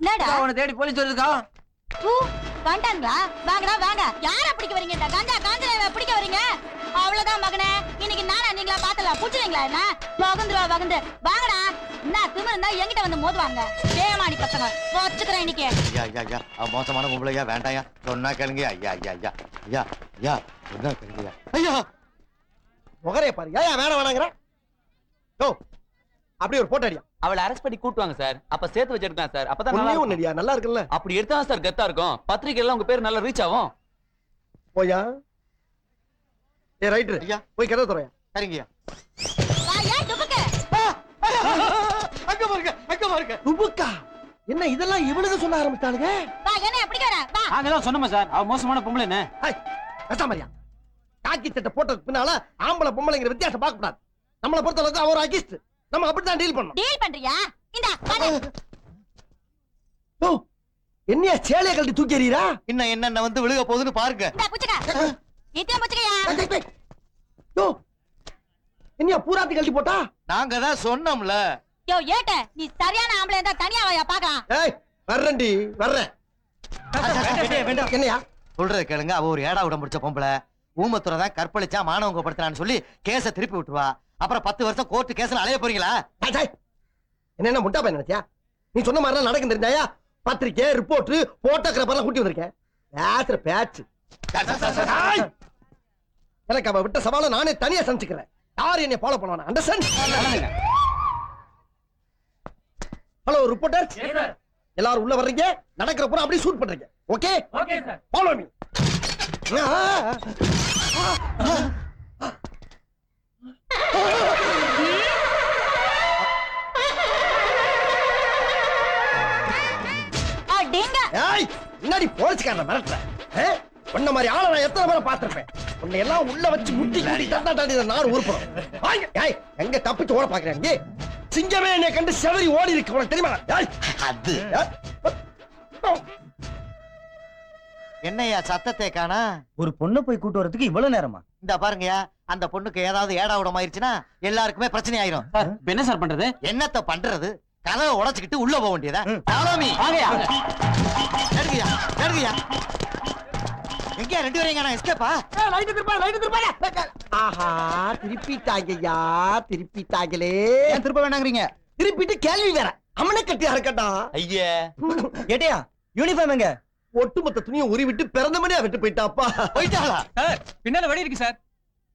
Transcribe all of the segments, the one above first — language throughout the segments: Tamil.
என்னடா அவனை தேடி போலீஸ் வருதுக்கா. வந்துட்டாங்களா? வாங்கடா வாங்க. யார பிடிக்க வரீங்க? இந்த கஞ்சா காஞ்சனா பிடிக்க வரீங்க? அவ்வளவுதான் மகனே. இன்னைக்கு நானா நீங்களா பாத்தல புடிச்சீங்களா என்ன? வகுந்துருவா வகுந்து. வாங்கடா. என்ன திமிரு இருந்தா என்கிட்ட வந்து மோதுவாங்க. ஏமாடி பசங்க. வச்சுக்கிறேன் இன்னைக்கு. ஐயா ஐயா ஐயா மோசமான பொம்பளையா வேண்டாயா. சொன்னா கேளுங்க ஐயா ஐயா ஐயா ஐயா ஐயா சொன்னா கேளுங்க ஐயா. முகரே பாரு. ஏன் வேணாம் வேணாங்கற? யோ அப்படியே ஒரு போட்டோ அடியா. அவளை அரெஸ்ட் பண்ணி கூட்டுவாங்க சார். அப்ப சேர்த்து வச்சிருக்கான் சார். அப்பதான் ஒண்ணே நல்லா ஒண்ணு அடியா. நல்லா இருக்குல்ல? அப்படி எடுத்தா சார் கெத்தா இருக்கும். பத்திரிக்கையில உங்க பேர் நல்லா ரீச் ஆகும். போயா. ஏ ரைட்டர் ஐயா போய் கதை தரயா. சரிங்கய்யா. வாயா டுபுக்கு. அங்க பாருங்க. டுபுக்கா என்ன இதெல்லாம் இவனுக்கு சொல்ல ஆரம்பிச்சானுங்க? வா என்ன பிடிக்க வர? வா. நாங்கதான் சொன்னோமா சார், அவ மோசமான பொம்பளை என்ன. ஹாய் கசாமரியா. காக்கி சட்டை போட்டதுக்கு பின்னால ஆம்பளை பொம்பளைங்கிற வித்தியாசம் பார்க்க கூடாது. நம்மளை பொறுத்த அளவுக்கு அவர் அகிஸ்ட். நம்ம அப்படித்தான் டீல் பண்ணணும். டீல் பண்றியா? இந்தா வாடா. ஓ என்னையா சேலைய கழட்டி தூக்கி எறியறா? இன்னும் என்னென்ன வந்து விழுக போகுதுன்னு பாருங்க. இந்தா புச்சுக்க. இத்தியம் புச்சுக்கயா. யோ என்னையா பூராத்தி கழட்டி போட்டா? நாங்க தான் சொன்னோம்ல. யோ ஏட்ட நீ சரியான ஆம்பளை இருந்தா தனியா வாயா பார்க்கலாம். ஏய் வர்றேன்டி வர்றேன். என்னையா சொல்றத கேளுங்க. அவ ஒரு ஏடா விட முடிச்ச பொம்பளை. ஊமத்துறை தான் கற்பழிச்சா மானவங்க படுத்துறான்னு சொல்லி கேஸ திருப்பி விட்டுருவா. அப்புறம் 10 வருஷம் கோர்ட்டு கேஸ்ல அலைய போறீங்களா? என்ன முட்டா பையன் நினைச்சியா? நீ சொன்ன மாதிரி நடக்கும் தெரிஞ்சாயா? பத்திரிக்கை ரிப்போர்ட் போட்டோகிராஃபர்லாம் கூட்டி வந்திருக்கேன். பேசுற பேச்சு. எனக்கு அவ விட்ட சவாலை நானே தனியா சமைச்சுக்கிறேன். யார் என்னை ஃபாலோ பண்ணுவானா? அண்டர்ஸ்டாண்ட்? ஹலோ ரிப்போர்ட்டர், எல்லாரும் உள்ள வர்றீங்க. நடக்கிற பூரா அப்படியே ஷூட் பண்றீங்க. Okay okay sir. Follow me. ஏய் முன்னாடி போலீஸ்காரனை மிரட்டுற? உன்ன மாதிரி ஆளை நான் எத்தனை பேரை பார்த்திருப்பேன். உன்னை எல்லாம் உள்ள வச்சு முட்டி முட்டி தட்டாட்டி நாடு உருப்படும். ஏய் எங்க தப்பிச்சு ஓட பாக்குறேன்? சிங்கமே என்னை கண்டு செவரி ஓடி இருக்கு. உனக்கு தெரியுமா? அது என்னையா சத்தத்தை காணா? ஒரு பொண்ணை போய் கூட்டு வரதுக்கு இவ்வளவு நேரமா? இந்த பாருங்கயா, அந்த பொண்ணுக்கு ஏதாவது ஏடா விடம் ஆயிருச்சுன்னா எல்லாருக்குமே பிரச்சனை ஆயிரும். என்ன சார் பண்றது? என்னத்த பண்றது? கதவை உடைச்சுக்கிட்டு உள்ள போக வேண்டியதா? எங்கயா ரெண்டு பேரும் எங்க எஸ்கேப்பா? ஆஹா திருப்பிட்டாங்கய்யா, திருப்பிட்டாங்களே. ஏன் திருப்ப வேணாங்கறீங்க? திருப்பிட்டு கேள்வி வேற. அம்மனை கட்டியா இருக்கட்டா? ஐயா ஏட்டியா யூனிஃபார்ம் எங்க? ஒட்டுமொத்த துணியை உருவிட்டு பிறந்த மணியா விட்டு போயிட்டாப்பா. போயிட்டாளா? பின்னால வடி இருக்கு சார்.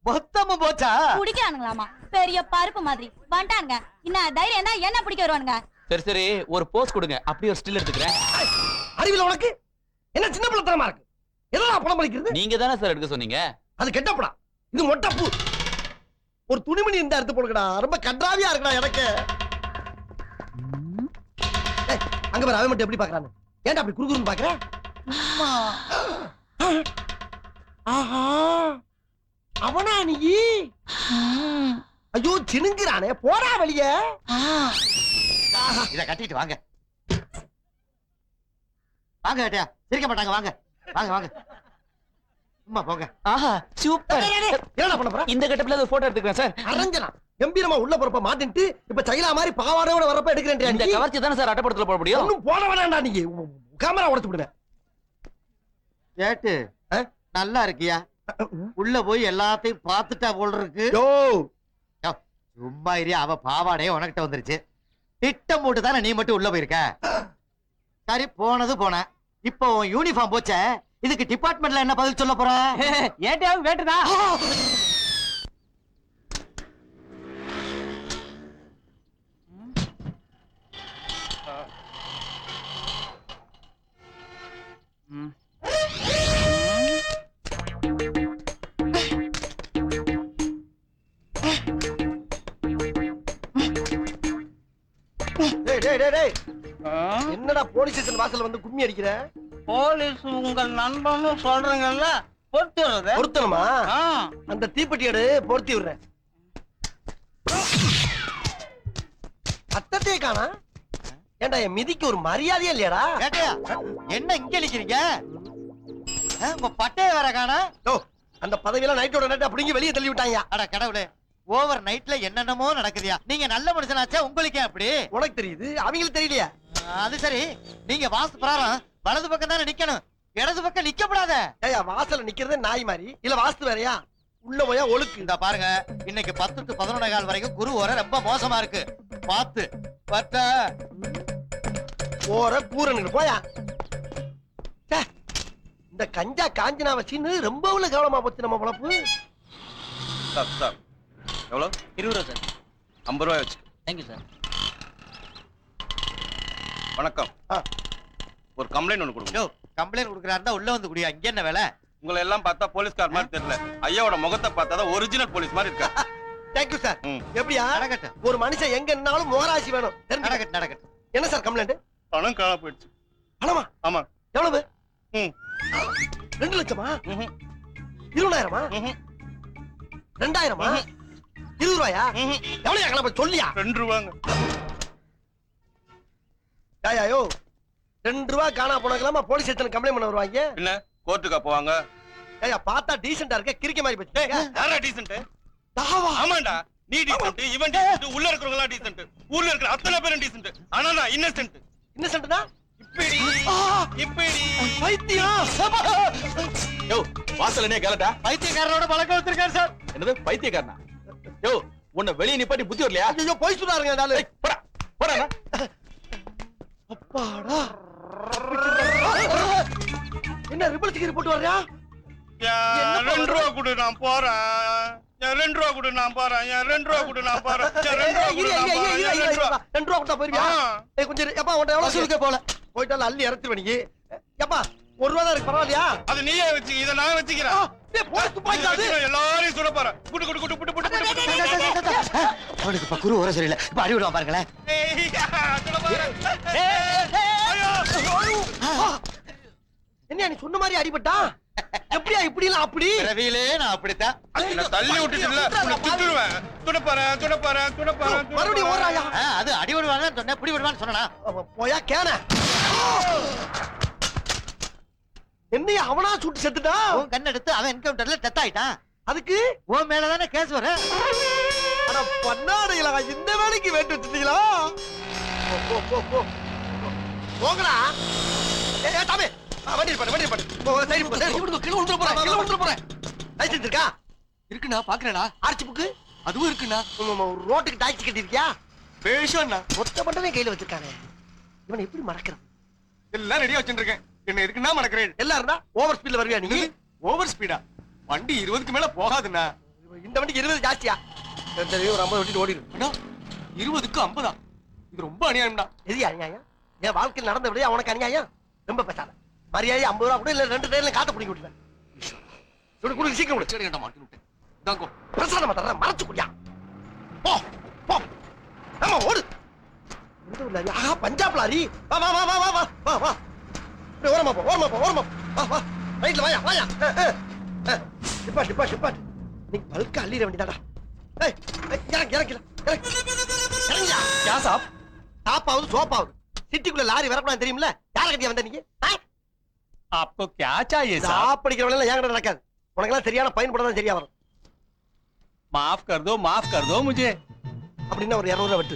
மொத்தமும் போச்சா? குடிக்கிறானுங்களாமா பெரிய பருப்பு மாதிரி. வந்துட்டாங்க. இன்னும் தைரியம் தான் என்ன பிடிக்க வருவானுங்க. சரி சரி ஒரு போஸ் கொடுங்க. அப்படியே ஒரு ஸ்டில் எடுத்துக்கிறேன். அறிவில உனக்கு என்ன சின்ன பிள்ளைத்தனமா இருக்கு? எதனா பணம் பலிக்கிறது? நீங்க தானே சார் எடுக்க சொன்னீங்க. அது கெட்டப்படா. இது மொட்டப்பூ. ஒரு துணிமணி இந்த எடுத்து போடுங்கடா. ரொம்ப கன்றாவியா இருக்குடா எனக்கு. அங்க பாரு அவன் மட்டும் எப்படி பாக்குறான்னு. ஏன்டா அப்படி குறுகுறுன்னு பாக்குற? ஆஹா அவனா நீ? ஐயோ சினுங்கிறானே. போடா வெளியே. இத கட்டிட்டு வாங்க. வாங்க ஏட்டியா. சிரிக்க மாட்டாங்க. வாங்க வாங்க வாங்க. சும்மா போங்க. ஆஹா சூப்பர். என்னடா பண்ண போற? இந்த கட்டப்ல ஒரு போட்டோ எடுத்துக்கிறேன் சார். அரஞ்சனா கம்பீரமா உள்ள போறப்ப மாட்டிட்டு இப்ப சைலா மாதிரி பாவாடையோட வரப்ப எடுக்கிறேன். இந்த கவர்ச்சி தானே சார் அட்டப்படத்துல போட முடியும். ஒண்ணும் போட வேணாம்டா. நீ கேமரா உடைச்சு விடுவேன். ஏட்டு நல்லா இருக்கியா? உள்ள போய் எல்லாத்தையும் பார்த்துட்டா போல இருக்கு. யோ சும்மா இரியா. அவ பாவாடையே உனக்கிட்ட வந்துருச்சு. திட்டம் போட்டு தானே நீ மட்டும் உள்ள போயிருக்க. சரி போனது போன. இப்போ யூனிஃபார்ம் போச்ச. இதுக்கு டிபார்ட்மெண்ட்ல என்ன பதில் சொல்ல போற? ஏட்டியாவும் வேட்டுதா? என்னடா போலீஸ் ஸ்டேஷன் வாசல்ல வந்து கும்மி அடிக்கிற? போலீஸ் உங்கள் நண்பன்னு சொல்றீங்கல்ல, பொறுத்து வருது. பொருத்தணுமா? அந்த தீப்பெட்டி எடு, பொருத்தி விடுறேன். அத்தத்தையே காணா? ஏண்டா என் மிதிக்கு ஒரு மரியாதையே இல்லையாடா? ஏட்டையா என்ன இங்க அடிக்கிறீங்க? உங்க பட்டைய வேற காணா? அந்த பதவியெல்லாம் நைட்டோட நைட் அப்படிங்க வெளியே தள்ளி விட்டாங்க. அட கடவுளே, ஓவர் நைட்ல என்னென்னமோ நடக்குதியா. நீங்க நல்ல மனுஷனாச்சா, உங்களுக்கே அப்படி? உனக்கு தெரியுது, அவங்களுக்கு தெரியலையா? அது சரி, நீங்க வாஸ்து பிரகாரம் வலது பக்கம் தானே நிக்கணும், இடது பக்கம் நிக்கப்படாத. ஏயா வாசல்ல நிக்கிறதே நாய் மாதிரி இல்ல வாஸ்து வேறயா? உள்ள போயா ஒழுக்கு. இந்த பாருங்க, இன்னைக்கு 10 to 11 கால் வரைக்கும் குரு வர ரொம்ப மோசமா இருக்கு. பார்த்து பத்த போற கூறனு போயா. ச்சே, இந்த கஞ்சா காஞ்சனா வச்சின்னு ரொம்ப உள்ள கவனமா போச்சு நம்ம பொழப்பு. சார் எவ்வளோ? 20 ரூபா சார். 50 ரூபாய் வச்சு. Thank you sir. வணக்கம். ஆ. ஒரு கம்ப்ளைண்ட் ஒன்று கொடுங்க. கம்ப்ளைண்ட் கொடுக்குறாருந்தா உள்ள வந்து குடியா, இங்க என்ன வேலை? உங்களை எல்லாம் பார்த்தா போலீஸ்கார் மாதிரி தெரியல. ஐயாவோட முகத்தை பார்த்தா தான் ஒரிஜினல் போலீஸ் மாதிரி இருக்கா. Thank you sir. ம். எப்படியா நடக்கட்டும் ஒரு மனுஷன் எங்க நின்னாலும் மோராசி வேணும். தெரிஞ்சுக்க. நடக்கட்டும் நடக்கட்டும். என்ன சார் கம்ப்ளைண்ட்? பணம் காண போயிடுச்சு. பணமா? ஆமா. எவ்வளவு? ம். 2 லட்சமா? ம்ஹும். 20,000மா? ம்ஹும். 2,000மா? 20 ரூபாயா? ம்ஹும். எவ்வளவு கணப்ப சொல்லியா? 2 ரூபாங்க. யோ 2 ரூபா காணா போனக்கலாமா போலீஸ் ஸ்டேஷன் கம்ப்ளைண்ட் பண்ண வருவாங்க. என்ன கோர்ட்டுக்கா போவாங்க? ஏயா பார்த்தா டீசென்ட்டா இருக்க, கிறுக்க மாதிரி போச்சு. யாரா டீசன்ட்? தாவா. ஆமாண்டா, நீ டீசன்ட், இவன் டீசன்ட், உள்ள இருக்கிறவங்க எல்லாம் டீசன்ட், ஊர்ல இருக்கிற அத்தனை பேரும் டீசன்ட். ஆனா நான் இன்னசென்ட். இன்னசென்ட்னா? இப்படி இப்படி பைத்தியம். யோ வாசல்ல கேளட்டா. பைத்தியக்காரனோட பழக்கம் வச்சிருக்காரு சார். என்னது பைத்தியக்காரனா? யோ உன்னை வெளிய நிப்பாட்டி புத்தி வரலையா? ஐயோ போய் சொன்னாருங்க நாளு. போடா போடா. அப்பாடா. என்ன ரிபல்ஸ்க்கு ரிப்போர்ட் வர்றியா? 2 ரூபா கொடு நான் போறேன். 2 ரூபா கொடு நான் போறேன். 2 ரூபா கொடு நான் போறேன். 2 ரூபா கொடு நான் போறேன். 2 ரூபா. 2 ரூபா கொடுத்தா போயிருவியா? ஏய் கொஞ்சம் இரு. எப்பா உன்ட்ட எவ்வளவு வசூலுக்கே போல. போயிட்டால அள்ளி இறச்சு வணிகி. எப்பா 1 ரூபா தான் இருக்கு, பரவாயில்லையா? அது நீயே வச்சு, இத நான் வச்சுக்கிறேன். டேய் போய் துப்பாக்கிடாது. எல்லாரையும் சுட போறேன். குடு குடு குடு குடு குடு குடு. அவனுக்கு இப்ப குரு வர சரியில்லை. இப்ப அடி விடுவான் பாருங்களேன். சுட போறேன். என்ன நீ சொன்ன மாதிரி அடிபட்டா? எப்படியா இப்படி இல்ல அப்படி? ரவியிலே நான் அப்படித்தான். நான் தள்ளி விட்டுட்டுல உன்னை குத்துடுவேன். சுட போறேன், சுட போறேன், சுட போறேன். மறுபடியும் ஓடுறாயா? அது அடி விடுவான்னு சொன்னேன், புடி விடுவான்னு சொன்னா. போயா கேன. என்னையா அவனா சுட்டு செத்துட்டா? உன் கண் எடுத்து அவன் என்கவுண்டர்ல டெத் ஆயிட்டான். அதுக்கு உன் மேலதானே கேஸ் வரும். ஆனா பண்ணாடுங்களா, இந்த வேலைக்கு வேட்டு வச்சிட்டீங்களா? போங்கடா. ஏய் தாமே, வண்டி பாரு. போ சைடு போ. சைடு விடுங்க, கீழ விழுந்துற போறேன். லைசென்ஸ் இருக்கா? இருக்குண்ணா, பாக்குறேண்ணா. ஆர்ச்சி புக்கு அதுவும் இருக்குண்ணா. ரோட்டுக்கு டாக்ஸி கட்டி இருக்கியா? பேஷண்ணா. மொத்த மட்டுமே கையில வச்சிருக்கானே, இவனை எப்படி மறக்கிறான்? எல்லாம் ரெடியா வச்சிருக்கேன். என்ன இருக்குன்னா மறக்கிறேன். எல்லாம் இருந்தா ஓவர் ஸ்பீட்ல வருவியா நீ? Over speedo? வண்டி 20க்கு மேல போகாதுண்ணா. இந்த வண்டிக்கு 20 ஜாஸ்தியா? சரி ஒரு 50 வண்டிட்டு ஓடிடு. அண்ணா 20க்கு 50. இது ரொம்ப அநியாயம்டா. எது அநியாயம்? என் வாழ்க்கையில் நடந்த விட உனக்கு அநியாயம்? ரொம்ப பேசாத. மரியாதை 50 ரூபா கூட இல்ல 2 ட்ரெயின்ல காத்த பிடிக்க விட்டுவேன். குடு சீக்கிரம் விடு. சரி மாட்டி விட்டேன். தாங்கோ. பிரசாதமா தர்றேன், மறைச்சு குடியா. போ போ. ஆமா ஓடு. இந்த ஊர்ல ஆஹா பஞ்சாப் லாரி. வா வா வா வா வா வா வா. அப்படியே ஓரமா போ. வா வா. ரைட்ல வாயா. டிப்பாட். நீ பல்க அள்ளிட வேண்டியதாடா. ஏய் இறங்கியா. क्या साहब? சாப்பாவது சோப்பாவது சிட்டிக்குள்ள லாரி வரக்கூடாது தெரியுமில்ல? யார கட்டியா வந்த நீங்க? आपको क्या चाहिए साहब? சாப்பிடிக்கிறவங்க எல்லாம் என்கிட்ட நடக்காது. உனக்கெல்லாம் சரியான பயன்பட தான் சரியா வரும். माफ कर दो मुझे. அப்படின்னா ஒரு 200 ரூபா வெட்டு.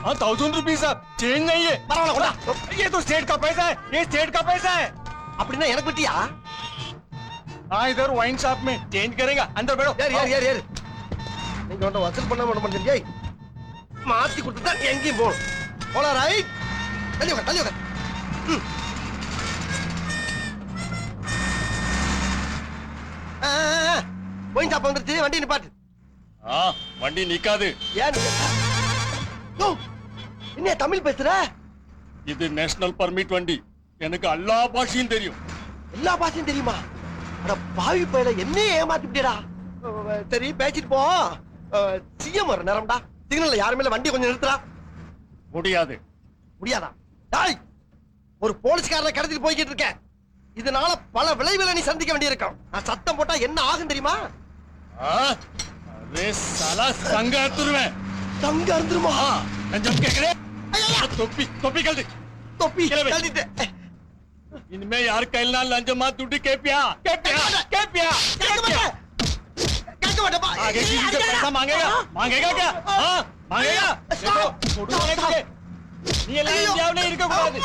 हाँ 1000 रुपीज साहब, चेंज नहीं है. பரவாயில்ல கொண்டா. ये तो स्टेट का पैसा है. ये स्टेट का पैसा है. அப்படின்னா எனக்கு வெட்டியா? हाँ इधर वाइन शॉप में चेंज करेगा. अंदर बैठो. ஏறு. நீங்க ஒன்றும் வசூல் பண்ண மாட்டேன். ஏய் மாத்தி கொடுத்துட்டா எங்கேயும் போகணும். போலாம் ரைட். தள்ளி உட்கார். போய் சாப்பா வந்துருச்சு, வண்டி நிப்பாட்டு. हाँ वंडी निकाது. ஏன் என்ன தமிழ் பேசுற? இது நேஷனல் பர்மிட் வண்டி. எனக்கு எல்லா பாஷையும் தெரியும். எல்லா பாஷையும் தெரியுமா? அட பாவி பயல, என்னையே ஏமாத்திட்டேடா. சரி பேசிட்டு போ. சிஎம் வர நேரம்டா. சிக்னல்ல யாருமே வண்டி கொஞ்சம் நிறுத்துறா. முடியாதா? டாய், ஒரு போலீஸ்காரனை கடத்திட்டு போய்கிட்டு இருக்கேன். இதனால பல விளைவுகளை நீ சந்திக்க வேண்டியிருக்கும். நான் சத்தம் போட்டா என்ன ஆகும் தெரியுமா? அரே साला संग அறுத்துருவேன். தங்க அறுந்துருமா? லஞ்சம் கேக்குறே. தொப்பி கழட்டு. தொப்பி கிளம்பு. கழட்டிட்டு. இனிமே யார் கையில லஞ்சமா துட்டு கேப்பியா? கேட்க மாட்டேன். மாட்டேப்பா. आगे किसी से पैसा मांगेगा मांगेगा क्या हाँ मांगेगा देखो छोड़ू नहीं तुझे நீ எல்லாம் இந்தியாவுல இருக்க கூடாது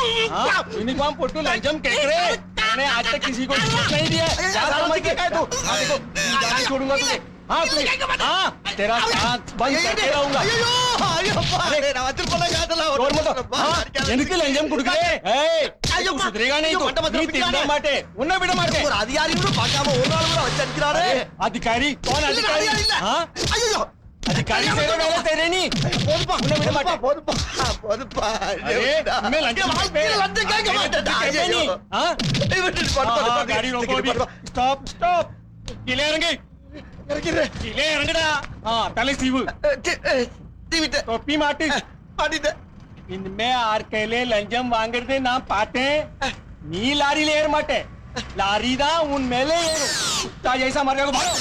यूनिफॉर्म போட்டு லஞ்சம் கேக்குறே मैंने आज तक किसी को नहीं दिया क्या समझ के तू हां देखो जान छोड़ूंगा तुझे हां तू हां तेरा साथ बंद करके रहूंगा ஐயோ ஐயோப்பா நான் வச்சிருப்பேன் காதலாம் और मत எனக்கு லஞ்சம் குடுக்கறே ஏய் ஐயோ சுதரேगा नहीं तू நீ தின்ன மாட்டே உன்னை விட மாட்டே ஒரு அதிகாரியோட பார்க்காம ஒரு நாள் கூட வச்சு அடிக்கிறாரே अधिकारी कौन अधिकारी हां ஐயோ अधिकारी तेरे வேலை तेरे नहीं போதுப்பா உன்னை விட மாட்டே போதுப்பா अरे मैं लंचम லஞ்சம் கேட்க மாட்டேன் ஐயோ हां விட்டுட்டு हाँ, गाड़ी रोको अभी स्टॉप स्टॉप किले इरंगे இறக்கிறேன் किले इरंगड़ा हाँ तले सीव தீவிட்ட टोपी माटी மாட்டிட்ட इनमें आर केले लंजम वांगरदे ना पाते नी लारी लेर माटे लारी दा उन मेले कुत्ता जैसा मर जाएगा भागो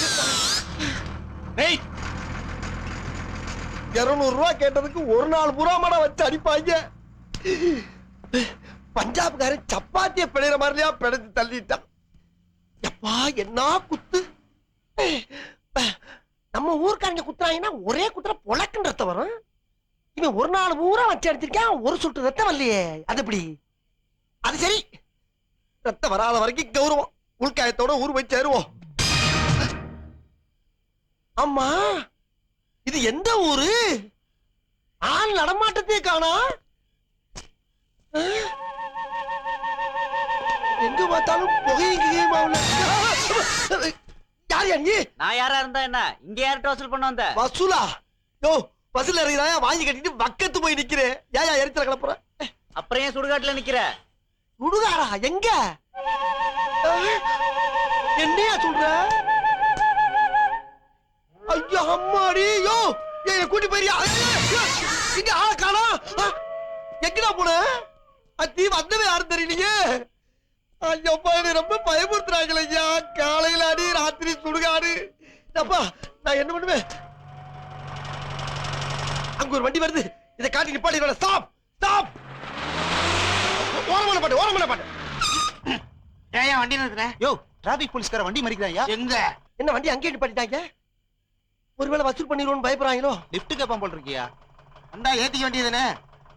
नहीं 200 ரூபாய் கேட்டதுக்கு ஒரு நாள் பூரா மட வச்சு அடிப்பாங்க பஞ்சாப்காரன் சப்பாத்திய பிழைற மாதிரியா பிழைச்சு தள்ளிட்டான் எப்பா என்ன குத்து நம்ம ஊர்க்காரங்க குத்துறாங்கன்னா ஒரே குத்துற பொழக்குன்னு ரத்தம் வரும் இவன் ஒரு நாள் பூரா வச்சு அடிச்சிருக்கான் ஒரு சுட்டு ரத்தம் வரலையே அது எப்படி அது சரி ரத்தம் வராத வரைக்கும் கௌரவம் உள்காயத்தோட ஊர் போய் சேருவோம் ஆமா இது எந்த ஊரு ஆள் நடமாட்டத்தே காணா எங்க பார்த்தாலும் புகையும் யார் நீ நான் யாரா இருந்தா என்ன இங்க யார்கிட்ட வசூல் பண்ண வந்த வசூலா யோ வசூல் இறங்கிறாயா வாங்கி கட்டிட்டு பக்கத்து போய் நிக்கிறேன் ஏயா எரிச்சல கிளப்புற அப்புறம் ஏன் சுடுகாட்டுல நிக்கிற சுடுகாரா எங்க என்னையா சொல்ற ஐயோ அம்மாடி யோ என்ன கூட்டி போயிரியா இங்க ஆள காணோம் எங்கடா போன அத்தி வந்தவே யாரும் தெரியலையே ஐயோப்பா என்ன ரொம்ப பயமுறுத்துறாங்களே ஐயா காலையில அடி ராத்திரி சுடுகாடு அப்பா நான் என்ன பண்ணுவேன் அங்க ஒரு வண்டி வருது இதை காட்டி நிப்பாட்டி ஸ்டாப் ஸ்டாப் ஓரமான பாட்டு ஏன் வண்டி நிறுத்துற யோ டிராபிக் போலீஸ்கார வண்டி மறிக்கிறாயா எங்க என்ன வண்டி அங்கே நிப்பாட்டிட்டாங்க ஒருவேளை வசூல் பண்ணிடுவோம் பயப்படுறாங்களோ லிஃப்ட் கேப்பான் போல் இருக்கியா அண்டா ஏத்திக்க வேண்டியதுதானே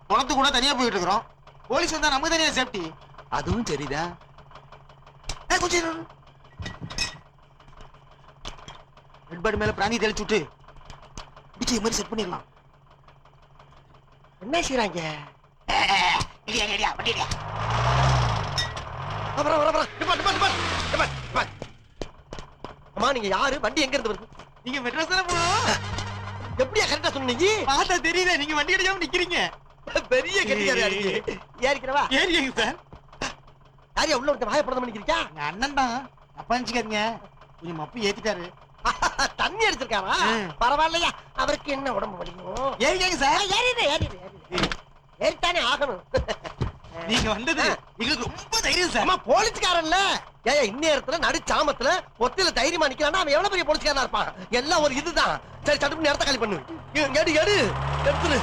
குளத்து கூட தனியா போயிட்டு இருக்கிறோம் போலீஸ் வந்தா நமக்கு தனியா சேஃப்டி அதுவும் சரிதான் கொஞ்சம் ரெட்பர்ட் மேல பிராணி தெளிச்சு விட்டு பிடிச்ச மாதிரி செட் பண்ணிடலாம் என்ன செய்யறாங்க வண்டி அம்மா நீங்க யாரு வண்டி எங்க இருந்து வருது நீங்க மெட்ராஸ் தானே போகணும் எப்படியா கரெக்டா சொன்னீங்க பார்த்தா தெரியல நீங்க வண்டி அடிக்காம நிக்கிறீங்க பெரிய கட்டிக்காரியா இருக்கு ஏறிக்கிறவா ஏறிங்க சார் யாரையா உள்ள ஒருத்த வாயப்படம் பண்ணிக்கிறீங்க எங்க அண்ணன் தான் அப்பா நினைச்சுக்காதீங்க கொஞ்சம் மப்பு ஏத்திட்டாரு தண்ணி அடிச்சிருக்காரா பரவாயில்லையா அவருக்கு என்ன உடம்பு வலிக்கும் ஏறிங்க சார் ஏறித்தானே ஆகணும் நீங்க வந்தது எங்களுக்கு ரொம்ப தைரியம் சார் அம்மா போலீஸ்காரன்ல ஏயா இந்நேரத்துல நடு சாமத்துல ஒத்தில தைரியமா நிக்கிறான்னா அவன் எவ்வளவு பெரிய போலீஸ்காரனா இருப்பான் எல்லாம் ஒரு இதுதான் சரி சட்டுப்பு நேரத்தை காலி பண்ணு எடு எடு எடுத்துரு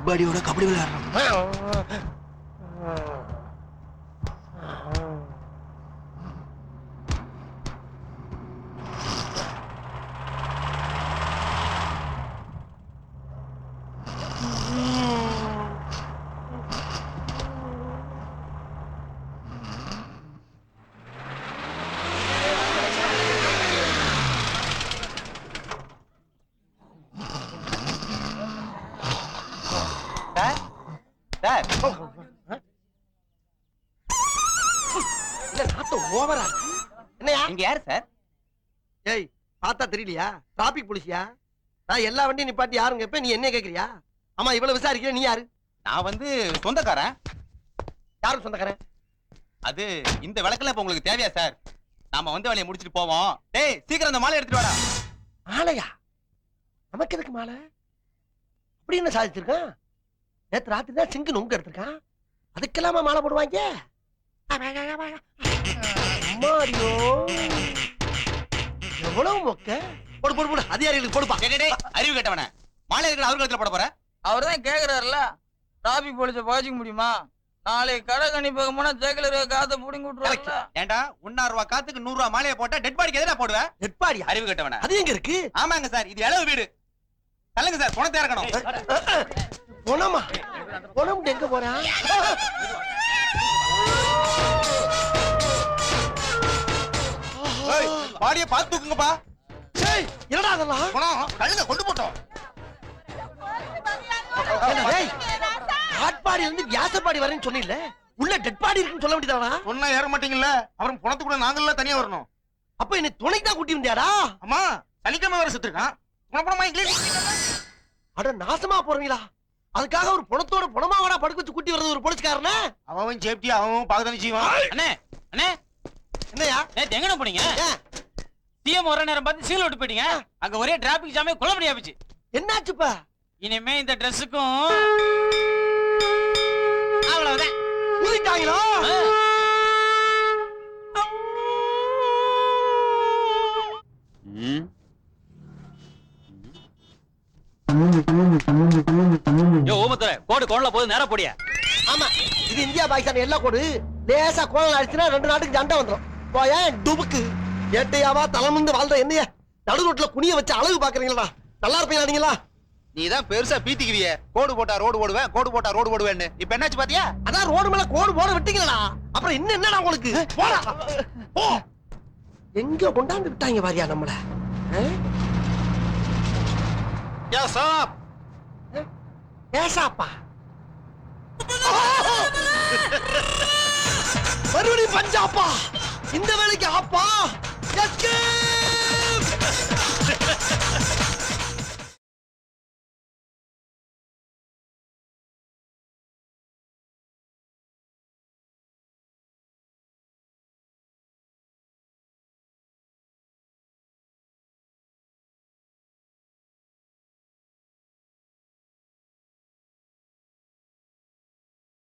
பாடியோட கபடி விளையாடுறோம் ஓவரா என்னையா இங்க யாரு சார் ஏய் பார்த்தா தெரியலையா டிராபிக் போலீஸியா நான் எல்லா வண்டியும் நிப்பாட்டி யாருங்க இப்ப நீ என்ன கேக்குறியா ஆமா இவ்வளவு விசாரிக்கிற நீ யாரு நான் வந்து சொந்தக்காரன் யாருக்கு சொந்தக்காரன் அது இந்த விளக்கெல்லாம் இப்ப உங்களுக்கு தேவையா சார்? நாம வந்து வேலையை முடிச்சிட்டு போவோம். டேய் சீக்கிரம் அந்த மாலை எடுத்துட்டு வாடா. மாலையா? நமக்கு எதுக்கு மாலை? அப்படி என்ன சாதிச்சிருக்கான்? நேத்து ராத்திரி தான் சிங்கு நொங்கு எடுத்திருக்கான். அதுக்கெல்லாமா மாலை போடுவாங்க? அம்மாடியோ, எவ்வளவு மொக்க. போடு போடு போடு, அதிகாரிகளுக்கு போடுப்பா. டேய் அறிவு கேட்டவனே, மாலை எதுக்கு அவர் கழுத்துல போட போற? அவர்தான் கேக்குறாருல, டிராபிக் போலீஸ பாய்ச்சிக்க முடியுமா? நாளைக்கு கடை கணிப்பாக போனா ஜெகலர் காத்த புடிங்கி விட்டுருவாங்க. ஏண்டா 1,000 ரூபாய் காத்துக்கு 100 ரூபாய் மாலையை போட்டா டெட் பாடிக்கு எதுனா போடுவேன்? நெட்பாடியா? அறிவு கேட்டவனே. அது எங்க இருக்கு? ஆமாங்க சார், இது இளவு வீடு. சொல்லுங்க சார், பணத்தை இறக்கணும். பொணமா? பொணம் எங்க போறான்? பாடியை பார்த்து தூக்குங்கப்பா. ஏய், என்னடா அதெல்லாம்? பணம் கழுங்க கொண்டு போட்டோம். ஏய், ஆட்பாடியில இருந்து வியாசப்பாடி வரேன்னு சொன்னீல்ல, உள்ள டெட் பாடி இருக்குன்னு சொல்ல வேண்டியதானா? சொன்னா ஏற மாட்டீங்கல்ல, அப்புறம் பணத்து கூட நாங்கெல்லாம் தனியா வரணும். அப்ப என்ன துணைக்கு தான் கூட்டி வந்தியாடா? அம்மா சனிக்கிழமை வர செத்துருக்கான். பணமா இங்கிலீஷ். அட நாசமா போறீங்களா? அதுக்காக ஒரு பணத்தோட பணமாவடா படுக்க வச்சு கூட்டி வர்றது ஒரு போலீஸ்காரன? அவன் சேஃப்டி அவன் பாக்கதானே செய்வான். அண்ணே அண்ணே, என்னையா? நேத்து எங்கன போனீங்க? சிஎம் வர நேரம் பார்த்து சீல் விட்டு போயிட்டீங்க. அங்க ஒரே டிராபிக் ஜாமே குழப்படி ஆயிடுச்சு. என்னாச்சுப்பா? இனிமே இந்த ட்ரெஸ்ஸுக்கும் அவ்வளவுதான். ஊதிட்டாங்களா? யோ ஓமத்தர கோடு கோணல போது நேரா போடியா. ஆமா, இது இந்தியா பாகிஸ்தான் எல்லா கோடு. லேசா கோணல் அடிச்சுனா 2 நாட்டுக்கு சண்டை வந்துரும். போயா டுபுக்கு. ஏட்டையாவா தலைமுந்து வாழ்ற என்னைய நடு ரோட்ல குனிய வச்சு அழகு பாக்குறீங்களா? நல்லா இருப்பீங்களா நீங்களா? நீதான் பெருசா பீத்திக்குவிய. கோடு போட்டா ரோடு போடுவேன், கோடு போட்டா ரோடு போடுவேன்னு. இப்ப என்னாச்சு பாத்தியா? அதான் ரோடு மேல கோடு போட விட்டீங்களா? அப்புறம் இன்னும் என்னடா உங்களுக்கு? போடா போ. எங்க கொண்டாந்து விட்டாங்க வாரியா நம்மள? யா சாப் ஏசாப்பா மறுபடியும் பஞ்சாப்பா. இந்த வேலைக்கு ஆப்பா. எஸ்கேப்.